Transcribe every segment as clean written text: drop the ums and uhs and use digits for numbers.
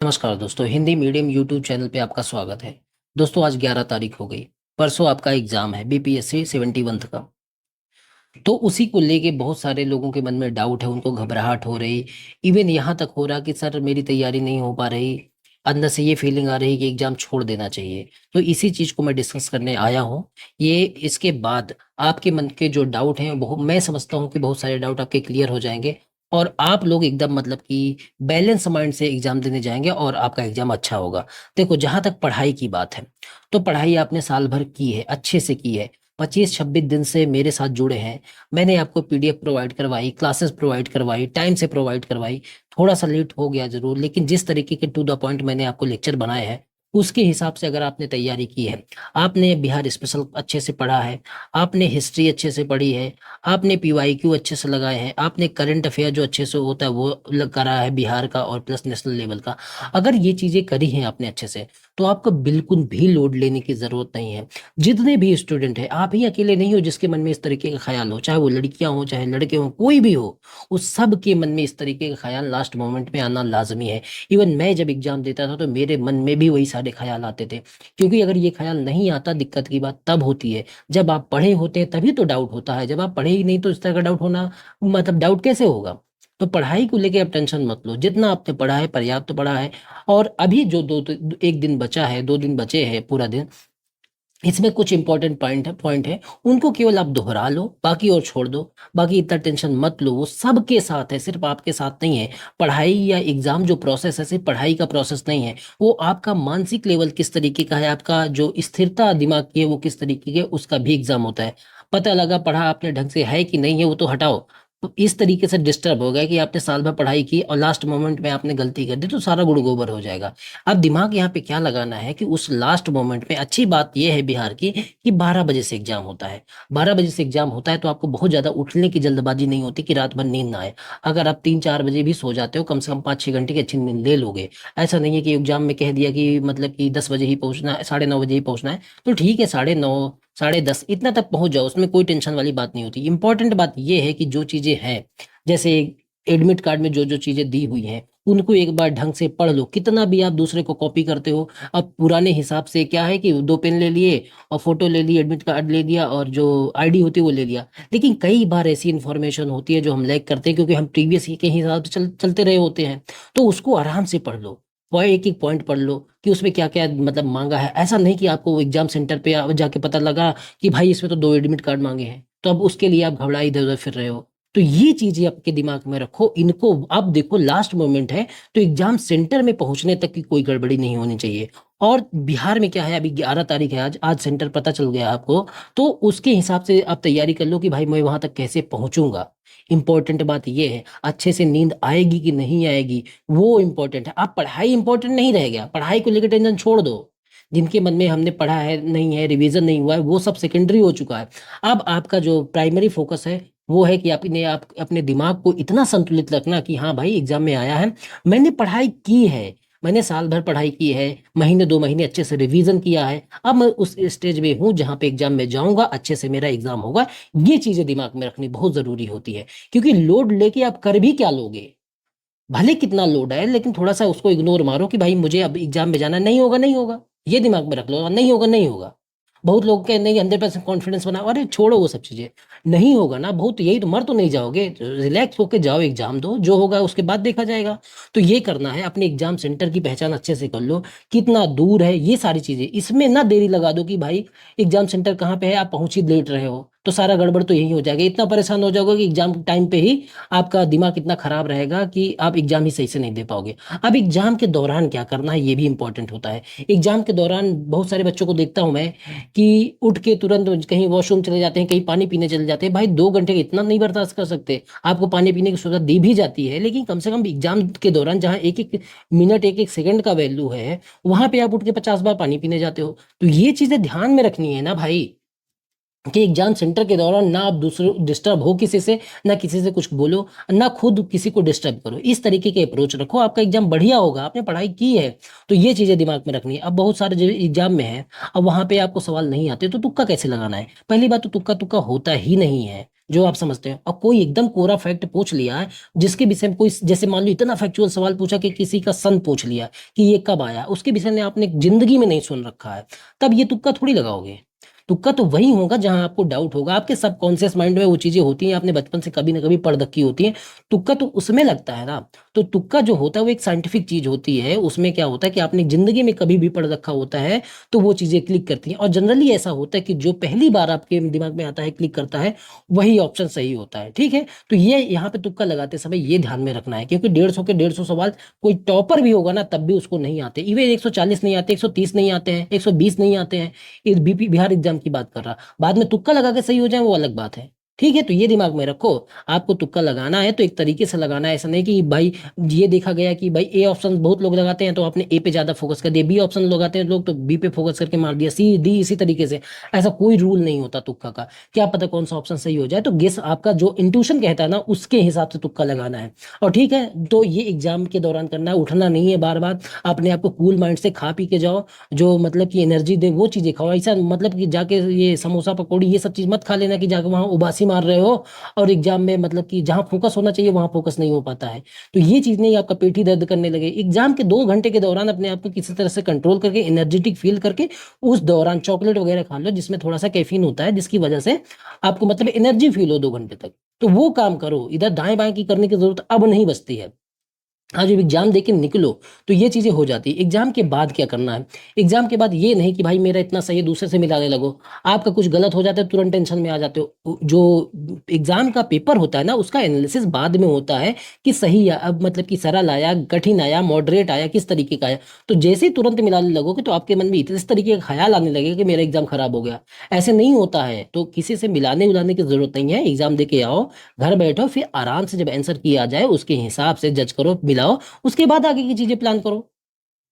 नमस्कार दोस्तों, Hindi medium YouTube channel पे आपका स्वागत है। दोस्तों, आज 11 तारीख हो गई। परसों आपका एग्जाम है बीपीएससी 71 का। तो उसी को लेके बहुत सारे लोगों के मन में डाउट है, उनको घबराहट हो रही। इवन यहाँ तक हो रहा कि सर मेरी तैयारी नहीं हो पा रही। अंदर से ये फीलिंग आ रही कि एग्जाम छोड़ देना चाहिए। तो इसी चीज को मैं डिस्कस करने आया हूँ। ये इसके बाद आपके मन के जो डाउट हैं, बहुत मैं समझता हूँ कि बहुत सारे डाउट आपके क्लियर हो जाएंगे। और आप लोग एकदम मतलब कि बैलेंस माइंड से एग्जाम देने जाएंगे और आपका एग्जाम अच्छा होगा। देखो, जहां तक पढ़ाई की बात है, तो पढ़ाई आपने साल भर की है, अच्छे से की है। 25-26 दिन से मेरे साथ जुड़े हैं। मैंने आपको पीडीएफ प्रोवाइड करवाई, क्लासेस प्रोवाइड करवाई, टाइम से प्रोवाइड करवाई। थोड़ा सा लेट हो गया जरूर, लेकिन जिस तरीके के टू द पॉइंट मैंने आपको लेक्चर बनाए हैं, उसके हिसाब से अगर आपने तैयारी की है, आपने बिहार स्पेशल अच्छे से पढ़ा है, आपने हिस्ट्री अच्छे से पढ़ी है, आपने पीवाईक्यू अच्छे से लगाए हैं, आपने करंट अफेयर जो अच्छे से होता है वो करा है बिहार का और प्लस नेशनल लेवल का। अगर ये चीजें करी हैं आपने अच्छे से, तो आपको बिल्कुल भी लोड लेने की जरूरत नहीं है। जितने भी स्टूडेंट हैं, आप ही अकेले नहीं हो जिसके मन में इस तरीके का ख्याल हो, चाहे वो लड़कियां हो चाहे लड़के हो, कोई भी हो। उस सब के मन में इस तरीके का ख्याल लास्ट मोमेंट में आना लाजमी है। इवन मैं जब एग्जाम देता था तो मेरे मन में भी वही सारे ख्याल आते थे। क्योंकि अगर ये ख्याल नहीं आता, दिक्कत की बात तब होती है जब आप पढ़े होते हैं, तभी तो डाउट होता है। जब आप पढ़े ही नहीं तो इस तरह का डाउट होना, मतलब डाउट कैसे होगा। तो पढ़ाई को लेके आप टेंशन मत लो, जितना आपने पढ़ा है पर्याप्त पढ़ा है। और अभी जो एक दिन बचा है, 2 दिन बचे हैं पूरा दिन, इसमें कुछ इंपॉर्टेंट पॉइंट है, उनको केवल आप दोहरा लो, बाकी और छोड़ दो। बाकी इतना टेंशन मत लो, वो सबके साथ है, सिर्फ आपके साथ नहीं है। पढ़ाई या एग्जाम जो प्रोसेस है, सिर्फ पढ़ाई का प्रोसेस नहीं है। वो आपका मानसिक लेवल किस तरीके का है, आपका जो स्थिरता दिमाग की है वो किस तरीके की है, उसका भी एग्जाम होता है। पता लगा पढ़ा आपने ढंग से है कि नहीं है, वो तो हटाओ। तो इस तरीके से डिस्टर्ब हो गया कि आपने साल भर पढ़ाई की और लास्ट मोमेंट में आपने गलती कर दी, तो सारा गुड़ गोबर हो जाएगा। अब दिमाग यहाँ पे क्या लगाना है कि उस लास्ट मोमेंट में, अच्छी बात यह है बिहार की कि 12 बजे से एग्जाम होता है। 12 बजे से एग्जाम होता है तो आपको बहुत ज्यादा उठने की जल्दबाजी नहीं होती कि रात भर नींद ना आए। अगर आप 3-4 बजे भी सो जाते हो, कम से कम 5-6 घंटे की अच्छी नींद ले लोगे। ऐसा नहीं है कि एग्जाम में कह दिया कि मतलब कि 10 बजे ही पहुंचना है, 9:30 बजे ही पहुंचना है, तो ठीक है 9:30 9:30 इतना तक पहुंच जाओ, उसमें कोई टेंशन वाली बात नहीं होती। इंपॉर्टेंट बात यह है कि जो चीजें हैं, जैसे एडमिट कार्ड में जो जो चीजें दी हुई हैं, उनको एक बार ढंग से पढ़ लो। कितना भी आप दूसरे को कॉपी करते हो, अब पुराने हिसाब से क्या है कि 2 पेन ले लिए और फोटो ले ली, एडमिट कार्ड ले लिया और जो आईडी होती है वो ले लिया। लेकिन कई बार ऐसी इंफॉर्मेशन होती है जो हम लैग करते हैं, क्योंकि हम प्रीवियस के हिसाब से चलते रहे होते हैं। तो उसको आराम से पढ़ लो, पॉइंट एक एक पॉइंट पढ़ लो कि उसमें क्या क्या मतलब मांगा है। ऐसा नहीं कि आपको एग्जाम सेंटर पे जाके पता लगा कि भाई इसमें तो 2 एडमिट कार्ड मांगे हैं, तो अब उसके लिए आप घबरा इधर उधर फिर रहे हो। तो ये चीजें आपके दिमाग में रखो, इनको अब देखो लास्ट मोमेंट है, तो एग्जाम सेंटर में पहुंचने तक की कोई गड़बड़ी नहीं होनी चाहिए। और बिहार में क्या है, अभी 11 तारीख है, आज आज सेंटर पता चल गया आपको। तो उसके हिसाब से आप तैयारी कर लो कि भाई मैं वहां तक कैसे पहुंचूंगा। इंपॉर्टेंट बात ये है, अच्छे से नींद आएगी कि नहीं आएगी, वो इंपॉर्टेंट है। आप पढ़ाई इंपॉर्टेंट नहीं रह गया, पढ़ाई को लेकर टेंशन छोड़ दो। जिनके मन में हमने पढ़ा है नहीं है, रिवीजन नहीं हुआ है, वो सब सेकेंडरी हो चुका है। अब आपका जो प्राइमरी फोकस है वो है कि आप अपने दिमाग को इतना संतुलित रखना कि हाँ भाई एग्जाम में आया है, मैंने पढ़ाई की है, मैंने साल भर पढ़ाई की है, महीने 2 महीने अच्छे से रिवीजन किया है। अब मैं उस स्टेज में हूँ जहाँ पे एग्जाम में जाऊंगा, अच्छे से मेरा एग्जाम होगा। ये चीजें दिमाग में रखनी बहुत जरूरी होती है। क्योंकि लोड लेके आप कर भी क्या लोगे, भले कितना लोड है, लेकिन थोड़ा सा उसको इग्नोर मारो कि भाई मुझे अब एग्जाम में जाना है, नहीं होगा नहीं होगा, ये दिमाग में रख लो, नहीं होगा नहीं होगा। बहुत लोग के नहीं 100% कॉन्फिडेंस बना, अरे छोड़ो वो सब चीजें, नहीं होगा ना बहुत, यही तो मर तो नहीं जाओगे, रिलैक्स होके जाओ, एग्जाम दो, जो होगा उसके बाद देखा जाएगा। तो ये करना है, अपने एग्जाम सेंटर की पहचान अच्छे से कर लो, कितना दूर है, ये सारी चीजें। इसमें ना देरी लगा दो कि भाई एग्जाम सेंटर कहाँ पे है, आप पहुंच ही लेट रहे हो, तो सारा गड़बड़ तो यही हो जाएगा। इतना परेशान हो जाओगे कि एग्जाम टाइम पे ही आपका दिमाग इतना खराब रहेगा कि आप एग्जाम ही सही से नहीं दे पाओगे। अब एग्जाम के दौरान क्या करना है ये भी इंपॉर्टेंट होता है। एग्जाम के दौरान बहुत सारे बच्चों को देखता हूं मैं कि उठ के तुरंत कहीं वॉशरूम चले जाते हैं, कहीं पानी पीने चले जाते हैं। भाई 2 घंटे का इतना नहीं बर्दाश्त कर सकते। आपको पानी पीने की सुविधा दी भी जाती है, लेकिन कम से कम एग्जाम के दौरान जहाँ एक एक मिनट एक एक सेकंड का वैल्यू है, वहां पे आप उठ के 50 बार पानी पीने जाते हो। तो ये चीजें ध्यान में रखनी है ना भाई, कि एग्जाम सेंटर के दौरान ना आप दूसरे डिस्टर्ब हो किसी से, ना किसी से कुछ बोलो, ना खुद किसी को डिस्टर्ब करो। इस तरीके के अप्रोच रखो, आपका एग्जाम बढ़िया होगा, आपने पढ़ाई की है। तो ये चीजें दिमाग में रखनी है। अब बहुत सारे जो एग्जाम में है, अब वहां पे आपको सवाल नहीं आते तो तुक्का कैसे लगाना है। पहली बात तो तुक्का तुक्का होता ही नहीं है। जो आप समझते हैं, और कोई एकदम कोरा फैक्ट पूछ लिया है जिसके विषय में कोई, जैसे मान लो इतना फैक्चुअल सवाल पूछा कि किसी का सन पूछ लिया कि ये कब आया, उसके विषय में आपने जिंदगी में नहीं सुन रखा है, तब ये तुक्का थोड़ी लगाओगे। तुक्का तो वही होगा जहां आपको डाउट होगा, आपके सबकॉन्शियस माइंड में वो चीजें होती हैं, आपने बचपन से कभी ना कभी पढ़ रखी होती हैं, तुक्का तो उसमें लगता है ना। तो तुक्का जो होता है वो एक साइंटिफिक चीज होती है, उसमें क्या होता है कि आपने जिंदगी में कभी भी पढ़ रखा होता है तो वो चीजें क्लिक करती हैं, और जनरली ऐसा होता है कि जो पहली बार आपके दिमाग में आता है, क्लिक करता है, वही ऑप्शन सही होता है, ठीक है। तो ये यहाँ पे तुक्का लगाते समय ये ध्यान में रखना है, क्योंकि 150 के 150 सवाल कोई टॉपर भी होगा ना तब भी उसको नहीं आते, इवन 140 नहीं आते, 130 नहीं आते हैं, 120 नहीं आते हैं, इस बीपी बिहार एग्जाम की बात कर रहा। बाद में तुक्का लगा के सही हो जाए वो अलग बात है, ठीक है। तो ये दिमाग में रखो, आपको तुक्का लगाना है तो एक तरीके से लगाना है, ऐसा नहीं कि भाई ये देखा गया कि भाई ए ऑप्शन बहुत लोग लगाते हैं तो आपने ए पे ज्यादा फोकस कर दिया, बी ऑप्शन लगाते हैं लोग तो बी पे फोकस करके मार दिया, सी डी इसी तरीके से। ऐसा कोई रूल नहीं होता तुक्का का, क्या पता कौन सा ऑप्शन सही हो जाए, तो गेस आपका जो इंट्यूशन कहता है ना उसके हिसाब से तुक्का लगाना है। और ठीक है, तो ये एग्जाम के दौरान करना है, उठना नहीं है बार बार, अपने आप को कूल माइंड से खा पी के जाओ, जो मतलब कि एनर्जी दे वो चीजें खाओ, ऐसा मतलब कि जाके ये समोसा पकौड़ी ये सब चीज मत खा लेना कि जाके वहां उबासी मार रहे हो और एग्जाम में मतलब कि जहां फोकस होना चाहिए वहां फोकस नहीं हो पाता है। तो ये चीज नहीं, आपका पेट ही दर्द करने लगे एग्जाम के 2 घंटे के दौरान, अपने आप को किसी तरह से कंट्रोल करके एनर्जेटिक फील करके उस दौरान चॉकलेट वगैरह खा लो जिसमें थोड़ा सा कैफीन होता है, जिसकी वजह से आपको मतलब एनर्जी फील हो 2 घंटे तक। तो वो काम करो, इधर दाएं बाएं की करने की जरूरत अब नहीं बचती है। आज जब एग्जाम देके निकलो तो ये चीजें हो जाती है। एग्जाम के बाद क्या करना है, एग्जाम के बाद ये नहीं कि भाई मेरा इतना सही है दूसरे से मिलाने लगो, आपका कुछ गलत हो जाता है तुरंत टेंशन में आ जाते हो। जो एग्जाम का पेपर होता है ना उसका एनालिसिस बाद में होता है कि सही है, अब मतलब कि सरल आया, कठिन आया, मॉडरेट आया, किस तरीके का आया। तो जैसे ही तुरंत मिलाने लगोगे तो आपके मन में इस तरीके का ख्याल आने लगेगा कि मेरा एग्जाम खराब हो गया। ऐसे नहीं होता है, तो किसी से मिलाने उलाने की जरूरत नहीं है, एग्जाम दे के आओ, घर बैठो, फिर आराम से जब आंसर किया जाए उसके हिसाब से जज करो, मिलाओ, उसके बाद आगे की चीजें प्लान करो।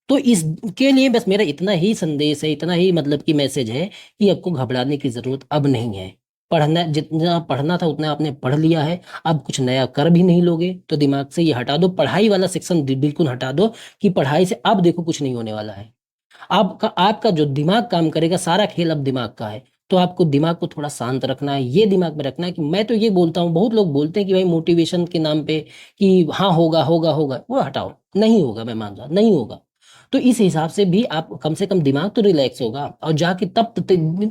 तो इसके लिए बस मेरा इतना ही संदेश है, इतना ही मतलब कि मैसेज है कि आपको घबराने की जरूरत अब नहीं है। पढ़ना, जितना पढ़ना था उतना आपने पढ़ लिया है, अब कुछ नया कर भी नहीं लोगे तो दिमाग से ये हटा दो, पढ़ाई वाला सेक्शन बिल्कुल हटा दो कि पढ़ाई से अब देखो कुछ नहीं होने वाला है। आपका आपका जो दिमाग काम करेगा, सारा खेल अब दिमाग का है। तो आपको दिमाग को थोड़ा शांत रखना है, ये दिमाग में रखना है कि मैं तो ये बोलता हूँ, बहुत लोग बोलते हैं कि भाई मोटिवेशन के नाम पे कि हाँ होगा होगा होगा, वो हटाओ, नहीं होगा, मैं मान रहा नहीं होगा। तो इस हिसाब से भी आप कम से कम दिमाग तो रिलैक्स होगा, और जाके तब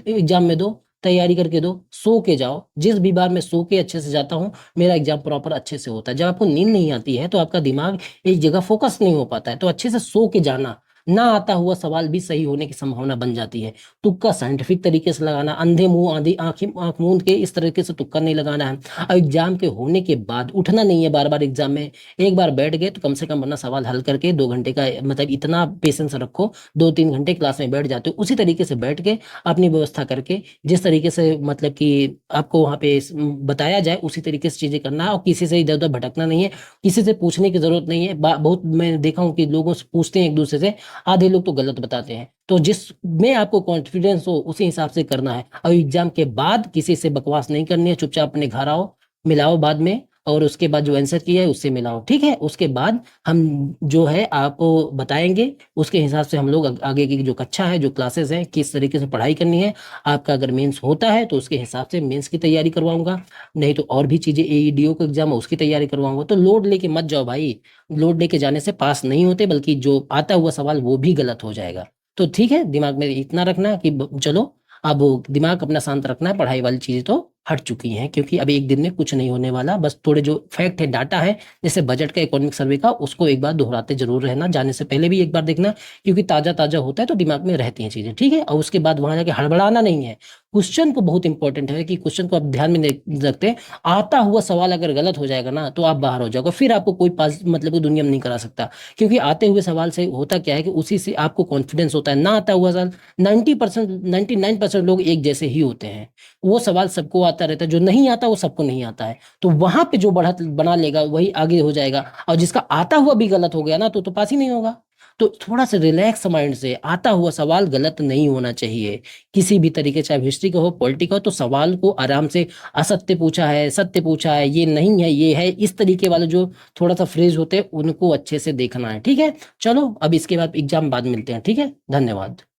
एग्जाम में दो, तैयारी करके दो, सो के जाओ। जिस भी बार मैं सो के अच्छे से जाता हूँ मेरा एग्जाम प्रॉपर अच्छे से होता है। जब आपको नींद नहीं आती है तो आपका दिमाग एक जगह फोकस नहीं हो पाता है, तो अच्छे से सो के जाना, ना आता हुआ सवाल भी सही होने की संभावना बन जाती है। तुक्का साइंटिफिक तरीके से लगाना, अंधे मुंह आंधी आंख मूंद के इस तरीके से तुक्का नहीं लगाना है। और एग्जाम के होने के बाद उठना नहीं है बार बार एग्जाम में, एक बार बैठ गए तो कम से कम अपना सवाल हल करके 2 घंटे का मतलब इतना पेशेंस रखो, 2-3 घंटे क्लास में बैठ जाते हो उसी तरीके से बैठ के अपनी व्यवस्था करके, जिस तरीके से मतलब कि आपको वहाँ पे बताया जाए उसी तरीके से चीजें करना है, और किसी से इधर उधर भटकना नहीं है, किसी से पूछने की जरूरत नहीं है। बहुत मैं देखा हूँ कि लोगों से पूछते हैं एक दूसरे से, आधे लोग तो गलत बताते हैं। तो जिसमें आपको कॉन्फिडेंस हो उसी हिसाब से करना है, और एग्जाम के बाद किसी से बकवास नहीं करनी है, चुपचाप अपने घर आओ, मिलाओ बाद में, और उसके बाद जो आंसर किया है उससे मिलाओ, ठीक है। उसके बाद हम जो है आपको बताएंगे, उसके हिसाब से हम लोग आगे की जो कक्षा है, जो क्लासेस हैं, किस तरीके से पढ़ाई करनी है। आपका अगर मेंस होता है तो उसके हिसाब से मेंस की तैयारी करवाऊंगा, नहीं तो और भी चीजें एईडीओ का एग्जाम है उसकी तैयारी करवाऊंगा। तो लोड लेके मत जाओ भाई, लोड लेके जाने से पास नहीं होते, बल्कि जो आता हुआ सवाल वो भी गलत हो जाएगा। तो ठीक है, दिमाग में इतना रखना कि चलो अब दिमाग अपना शांत रखना है, पढ़ाई वाली चीजें तो हट चुकी हैं, क्योंकि अब एक दिन में कुछ नहीं होने वाला। बस थोड़े जो फैक्ट है, डाटा है, जैसे बजट का, इकोनॉमिक सर्वे का, उसको एक बार दोहराते जरूर रहना, जाने से पहले भी एक बार देखना, क्योंकि ताजा ताजा होता है तो दिमाग में रहती हैं चीजें, ठीक है। और उसके बाद वहां जाके हड़बड़ाना नहीं है। क्वेश्चन को बहुत इंपॉर्टेंट है कि क्वेश्चन को आप ध्यान में रखते हैं, आता हुआ सवाल अगर गलत हो जाएगा ना तो आप बाहर हो जाओगे, फिर आपको कोई पास मतलब कोई दुनिया में नहीं करा सकता। क्योंकि आते हुए सवाल से होता क्या है कि उसी से आपको कॉन्फिडेंस होता है, ना आता हुआ सवाल 90%, 99% लोग एक जैसे ही होते हैं, वो सवाल सबको आता रहता है, जो नहीं आता वो सबको नहीं आता है। तो वहां पे जो बढ़त बना लेगा वही आगे हो जाएगा, और जिसका आता हुआ भी गलत हो गया ना तो पास ही नहीं होगा। तो थोड़ा सा रिलैक्स माइंड से, आता हुआ सवाल गलत नहीं होना चाहिए किसी भी तरीके, चाहे हिस्ट्री का हो, पॉलिटी का हो, तो सवाल को आराम से, असत्य पूछा है, सत्य पूछा है, ये नहीं है ये है, इस तरीके वाले जो थोड़ा सा फ्रेज होते हैं उनको अच्छे से देखना है, ठीक है। चलो अब इसके बाद एग्जाम बाद मिलते हैं, ठीक है, धन्यवाद।